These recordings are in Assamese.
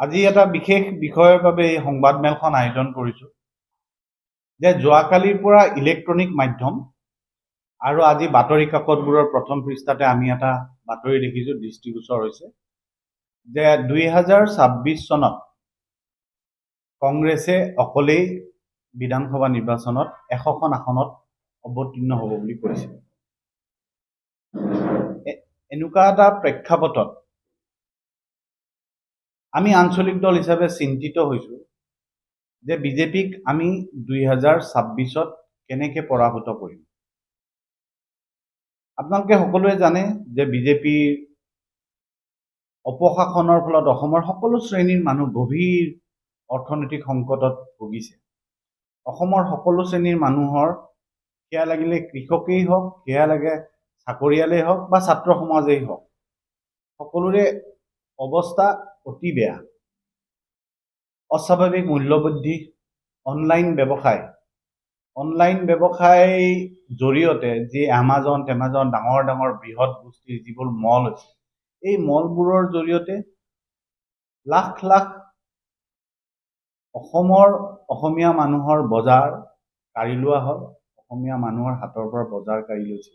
আজি এটা বিশেষ বিষয়ৰ বাবে এই সংবাদমেলখন আয়োজন কৰিছোঁ যে যোৱাকালিৰ পৰা ইলেক্ট্ৰনিক মাধ্যম আৰু আজি বাতৰি কাকতবোৰৰ প্ৰথম পৃষ্ঠাতে আমি এটা বাতৰি দেখিছোঁ, দৃষ্টিগোচৰ হৈছে যে 2026 চনত কংগ্ৰেছে অকলেই বিধানসভা নিৰ্বাচনত 100খন আসনত অৱতীৰ্ণ হ'ব বুলি কৈছে। এনেকুৱা এটা প্ৰেক্ষাপটত আমি আঞ্চলিক দল হিচাপে চিন্তিত হৈছোঁ যে বিজেপিক আমি 2026ত কেনেকৈ পৰাভূত কৰিম। আপোনালোকে সকলোৱে জানে যে বিজেপিৰ অপশাসনৰ ফলত অসমৰ সকলো শ্ৰেণীৰ মানুহ গভীৰ অৰ্থনৈতিক সংকটত ভুগিছে। অসমৰ সকলো শ্ৰেণীৰ মানুহৰ, সেয়া লাগিলে কৃষকেই হওক, সেয়া লাগে চাকৰিয়ালেই হওক বা ছাত্ৰ সমাজেই হওক, সকলোৰে অৱস্থা অতি বেয়া। অস্বাভাৱিক মূল্যবৃদ্ধি, অনলাইন ব্যৱসায় জৰিয়তে যি এমাজন ডাঙৰ ডাঙৰ বৃহৎ গোষ্ঠীৰ যিবোৰ মল আছে, এই মলবোৰৰ জৰিয়তে লাখ লাখ অসমীয়া মানুহৰ বজাৰ কাঢ়ি লোৱা হ'ল, অসমীয়া মানুহৰ হাতৰ পৰা বজাৰ কাঢ়ি লৈছে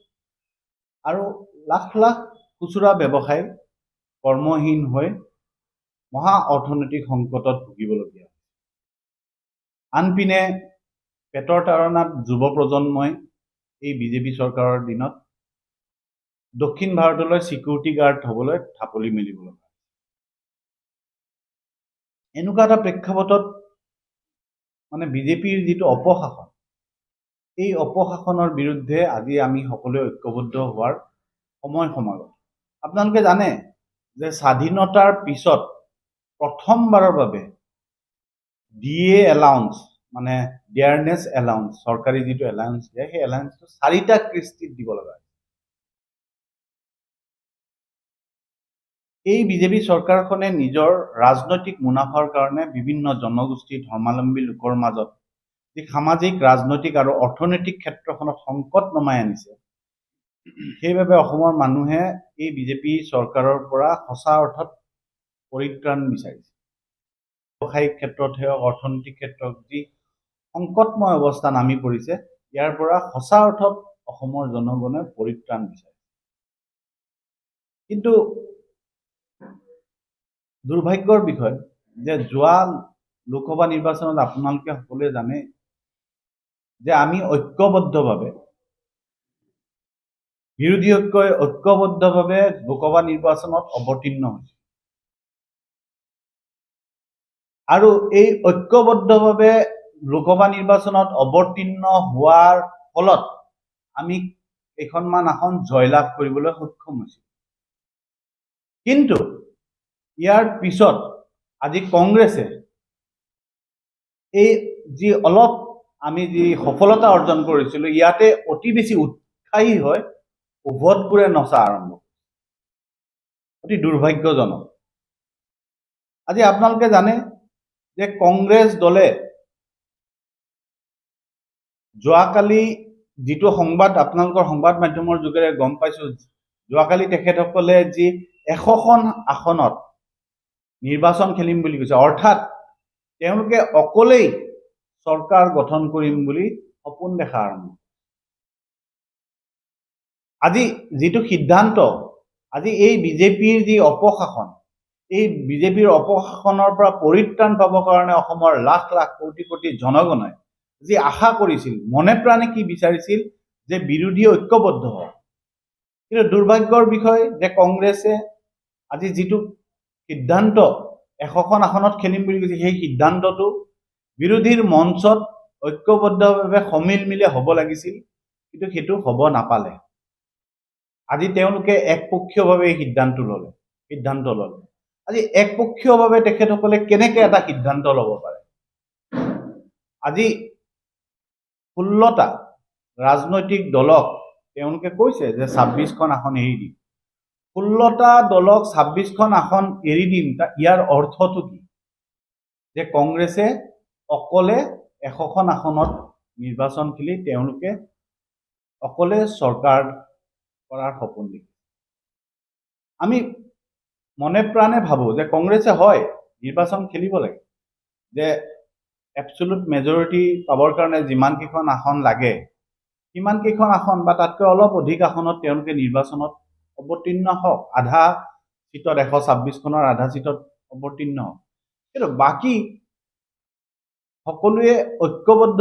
আৰু লাখ লাখ খুচুৰা ব্যৱসায়ী কৰ্মহীন হৈ মহা অৰ্থনৈতিক সংকটত ভুগিবলগীয়া। আনপিনে পেটৰ তাৰণাত যুৱ প্ৰজন্মই এই বিজেপি চৰকাৰৰ দিনত দক্ষিণ ভাৰতলৈ চিকিউৰিটি গাৰ্ড হ'বলৈ ঢাপলি মেলিব লগা। এনেকুৱা এটা প্ৰেক্ষাপটত বিজেপিৰ যিটো অপশাসন, এই অপশাসনৰ বিৰুদ্ধে আজি আমি সকলোৱে ঐক্যবদ্ধ হোৱাৰ সময় সমাগত। আপোনালোকে জানে যে স্বাধীনতাৰ পিছত প্ৰথমবাৰৰ বাবে DA এলাউন্স ডিয়াৰনেছ এলাউন্স, চৰকাৰী যিটো এলাউন্স দিয়ে, সেই এলাউন্সটো 4টা কৃষ্টিত দিব লগা হয়। এই বিজেপি চৰকাৰখনে নিজৰ ৰাজনৈতিক মুনাফাৰ কাৰণে বিভিন্ন জনগোষ্ঠী, ধৰ্মাৱলম্বী লোকৰ মাজত যি সামাজিক, ৰাজনৈতিক আৰু অৰ্থনৈতিক ক্ষেত্ৰখনত সংকট নমাই আনিছে, সেইবাবে অসমৰ মানুহে এই বিজেপি চৰকাৰৰ পৰা সঁচা অৰ্থত পৰিত্ৰাণ বিচাৰিছে। ব্যৱসায়িক ক্ষেত্ৰত হওক, অৰ্থনৈতিক ক্ষেত্ৰত যি সংকটময় অৱস্থা নামি পৰিছে, ইয়াৰ পৰা সঁচা অৰ্থত অসমৰ জনগণে পৰিত্ৰাণ বিচাৰে। কিন্তু দুৰ্ভাগ্যৰ বিষয় যে যোৱা লোকসভা নিৰ্বাচনত আপোনালোকে সকলোৱে জানে যে আমি বিৰোধী ঐক্যবদ্ধভাৱে লোকসভা নিৰ্বাচনত অৱতীৰ্ণ হৈছোঁ আৰু এই ঐক্যবদ্ধভাৱে লোকসভা নিৰ্বাচনত অৱতীৰ্ণ হোৱাৰ ফলত আমি কেইখনমান আসন জয়লাভ কৰিবলৈ সক্ষম হৈছোঁ। কিন্তু ইয়াৰ পিছত আজি কংগ্ৰেছে এই যি অলপ আমি যি সফলতা অৰ্জন কৰিছিলোঁ, ইয়াতে অতি বেছি উৎসাহী হৈ ভোটবোৰে নচা আৰম্ভ, অতি দুৰ্ভাগ্যজনক। আজি আপোনালোকে জানে যে কংগ্ৰেছ দলে যোৱাকালি যিটো সংবাদ আপোনালোকৰ সংবাদ মাধ্যমৰ যোগেৰে গম পাইছোঁ, যোৱাকালি তেখেতসকলে যি 100খন আসনত নিৰ্বাচন খেলিম বুলি কৈছে, অৰ্থাৎ তেওঁলোকে অকলেই চৰকাৰ গঠন কৰিম বুলি সপোন দেখা আৰম্ভ। আজি যিটো সিদ্ধান্ত, আজি এই বিজেপিৰ যি অপশাসন, এই বিজেপিৰ অপশাসনৰ পৰা পৰিত্ৰাণ পাবৰ কাৰণে অসমৰ লাখ লাখ কোটি কোটি জনগণে যি আশা কৰিছিল, মনে প্ৰাণে কি বিচাৰিছিল যে বিৰোধী ঐক্যবদ্ধ হওক। কিন্তু দুৰ্ভাগ্যৰ বিষয় যে কংগ্ৰেছে আজি যিটো সিদ্ধান্ত 100খন আসনত খেলিম বুলি কৈছে, সেই সিদ্ধান্তটো বিৰোধীৰ মঞ্চত ঐক্যবদ্ধভাৱে সমিল মিলে হ'ব লাগিছিল, কিন্তু সেইটো হ'ব নাপালে। আজি তেওঁলোকে একপক্ষীয়ভাৱে এই সিদ্ধান্ত ল'লে। আজি একপক্ষীয়ভাৱে তেখেতসকলে কেনেকৈ এটা সিদ্ধান্ত ল'ব পাৰে? আজি 16টা ৰাজনৈতিক দলক তেওঁলোকে কৈছে যে 26খন আসন এৰি দিম। 16টা দলক 26খন আসন এৰি দিম, ইয়াৰ অৰ্থটো কি? যে কংগ্ৰেছে অকলে 100খন আসনত নিৰ্বাচন খেলি তেওঁলোকে অকলে চৰকাৰ কৰাৰ সপোন দেখে। আমি মনে প্ৰাণে ভাবোঁ যে কংগ্ৰেছে হয় নিৰ্বাচন খেলিব লাগে যে এবছলুট মেজৰিটি পাবৰ কাৰণে যিমান কেইখন আসন লাগে সিমান কেইখন আসন বা তাতকৈ অলপ অধিক আসনত তেওঁলোকে নিৰ্বাচনত অৱতীৰ্ণ হওক, আধা সিটত 126খনৰ আধা সিটত অৱতীৰ্ণ হওক। কিন্তু বাকী সকলোৱে ঐক্যবদ্ধ,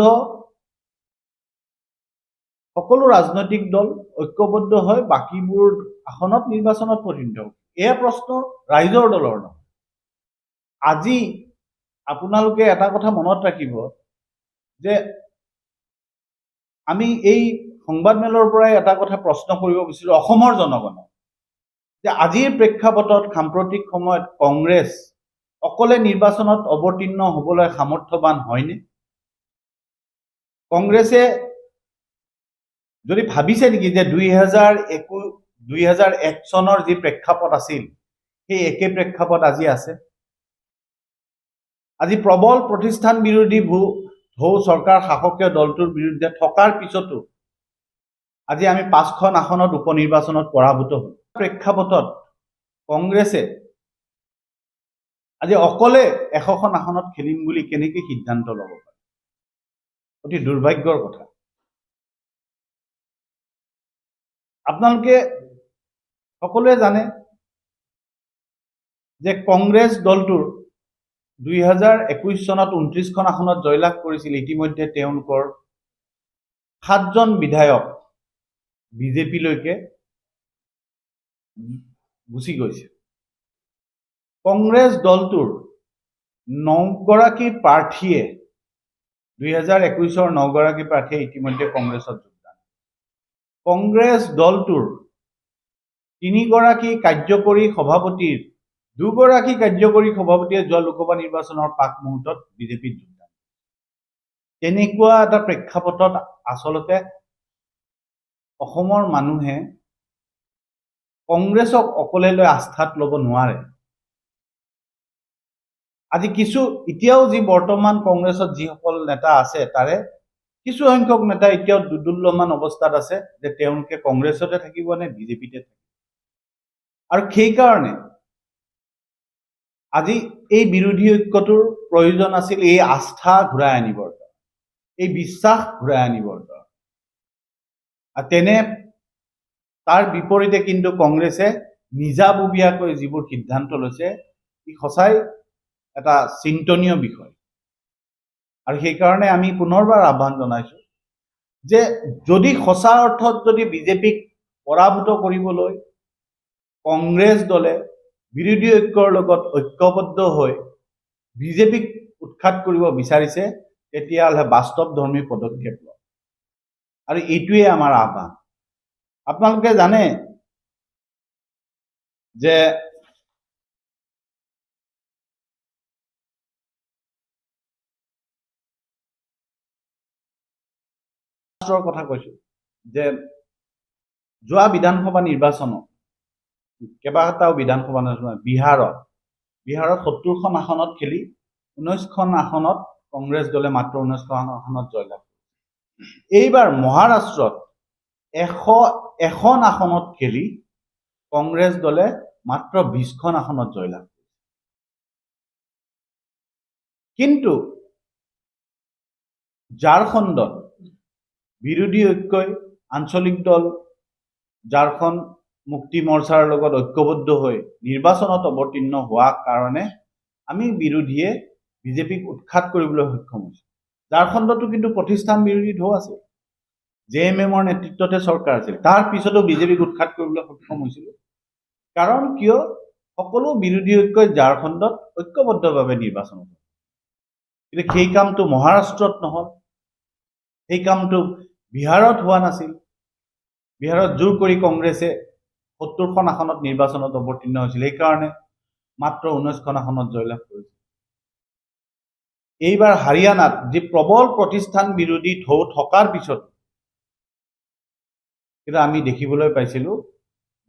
সকলো ৰাজনৈতিক দল ঐক্যবদ্ধ হৈ বাকীবোৰ আসনত নিৰ্বাচনত পৰিণত হওক। এয়া প্ৰশ্ন ৰাইজৰ দলৰ নহয়। আজি আপোনালোকে এটা কথা মনত ৰাখিব যে আমি এই সংবাদমেলৰ পৰাই এটা কথা প্ৰশ্ন কৰিব বিচাৰো অসমৰ জনগণক, যে আজিৰ প্ৰেক্ষাপটত সাম্প্ৰতিক সময়ত কংগ্ৰেছ অকলে নিৰ্বাচনত অৱতীৰ্ণ হ'বলৈ সামৰ্থ্যৱান হয়নে? কংগ্ৰেছে যদি ভাবিছে নেকি যে 2001 চনৰ যি প্ৰেক্ষাপট আছিল সেই একে প্ৰেক্ষাপট আজি আছে? আজি প্ৰবল প্ৰতিষ্ঠান বিৰোধী ঢৌ চৰকাৰ শাসকীয় দলটোৰ বিৰুদ্ধে থকাৰ পিছতো আজি আমি 5খন আসনত উপ নিৰ্বাচনত পৰাভূত হল। প্ৰেক্ষাপটত কংগ্ৰেছে আজি অকলে 100খন আসনত খেলিম বুলি কেনেকৈ সিদ্ধান্ত ল'ব পাৰে? অতি দুৰ্ভাগ্যৰ কথা। আপোনালোকে সকলোৱে জানে যে কংগ্ৰেছ দলটোৰ 2021 চনত 29খন আসনত জয়লাভ কৰিছিল। ইতিমধ্যে তেওঁলোকৰ 7জন বিধায়ক বিজেপিলৈকে গুচি গৈছে। কংগ্ৰেছ দলটোৰ 9গৰাকী প্ৰাৰ্থীয়ে 2021 9গৰাকী প্ৰাৰ্থীয়ে ইতিমধ্যে কংগ্ৰেছত যোগদান। কংগ্ৰেছ দলটোৰ 3গৰাকী কাৰ্যকৰী সভাপতিৰ 2গৰাকী কাৰ্যকৰী সভাপতিয়ে যোৱা লোকসভা নিৰ্বাচনৰ পাক মুহূৰ্তত বিজেপিত যোগদান। তেনেকুৱা এটা প্ৰেক্ষাপটত আচলতে অসমৰ মানুহে কংগ্ৰেছক অকলে লৈ আস্থাত ল'ব নোৱাৰে। আজি এতিয়াও যি বৰ্তমান কংগ্ৰেছত যিসকল নেতা আছে তাৰে কিছু সংখ্যক নেতা এতিয়াও দুদুল্যমান অৱস্থাত আছে যে তেওঁলোকে কংগ্ৰেছতে থাকিব নে বিজেপিতে থাকিব। আৰু সেইকাৰণে আজি এই বিৰোধী ঐক্যটোৰ প্ৰয়োজন আছিল এই আস্থা ঘূৰাই আনিবৰ কাৰণে, এই বিশ্বাস ঘূৰাই আনিবৰ কাৰণে। আৰু তাৰ বিপৰীতে কিন্তু কংগ্ৰেছে নিজাববীয়াকৈ যিবোৰ সিদ্ধান্ত লৈছে ই সঁচাই এটা চিন্তনীয় বিষয়। আৰু সেইকাৰণে আমি পুনৰবাৰ আহ্বান জনাইছো যে যদি সঁচা অৰ্থত যদি বিজেপিক পৰাভূত কৰিবলৈ কংগ্ৰেছ দলে বিৰোধী ঐক্যৰ লগত ঐক্যবদ্ধ হৈ বিজেপিক উৎখাত কৰিব বিচাৰিছে তেতিয়াহ'লে বাস্তৱধৰ্মী পদক্ষেপ লওক। আৰু এইটোৱে আমাৰ আহ্বান। আপোনালোকে জানে যে কথা কৈছো যে যোৱা বিধানসভা নিৰ্বাচনত কেইবাটাও বিধানসভা নিৰ্বাচন বিহাৰত 70খন আসনত খেলি 19খন আসনত কংগ্ৰেছ দলে মাত্ৰ 19খন আসনত জয়লাভ কৰিছে। এইবাৰ মহাৰাষ্ট্ৰত 101খন আসনত খেলি কংগ্ৰেছ দলে মাত্ৰ 20খন আসনত জয়লাভ কৰিছে। কিন্তু ঝাৰখণ্ডত বিৰোধী ঐক্যই আঞ্চলিক দল ঝাৰখণ্ড মুক্তি মৰ্চাৰ লগত ঐক্যবদ্ধ হৈ নিৰ্বাচনত অৱতীৰ্ণ হোৱাৰ কাৰণে আমি বিৰোধীয়ে বিজেপিক উৎখাত কৰিবলৈ সক্ষম হৈছোঁ। ঝাৰখণ্ডতো কিন্তু প্ৰতিষ্ঠান বিৰোধী ঢৌ আছিল, JMMৰ নেতৃত্বতে চৰকাৰ আছিল। তাৰ পিছতো বিজেপিক উৎখাত কৰিবলৈ সক্ষম হৈছিল। কাৰণ কিয়? সকলো বিৰোধী ঐক্যই ঝাৰখণ্ডত ঐক্যবদ্ধভাৱে নিৰ্বাচন হ'ল। কিন্তু সেই কামটো মহাৰাষ্ট্ৰত নহ'ল, সেই কামটো বিহাৰত হোৱা নাছিল। বিহাৰত জোৰ কৰি কংগ্ৰেছে 70খন আসনত নিৰ্বাচনত অৱতীৰ্ণ হৈছিল। সেইকাৰণে মাত্ৰ 19খন আসনত জয়লাভ কৰিছিল। এইবাৰ হাৰিয়ানাত যি প্ৰবল প্ৰতিষ্ঠান বিৰোধী ঢৌ থকাৰ পিছত কিন্তু আমি দেখিবলৈ পাইছিলো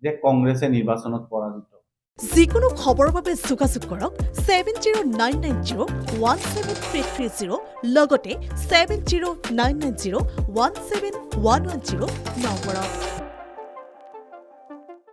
যে কংগ্ৰেছে নিৰ্বাচনত পৰাজিত। যিকোনো খবৰৰ বাবে যোগাযোগ কৰক 7099017330 লগতে 7099017110 নম্বৰত।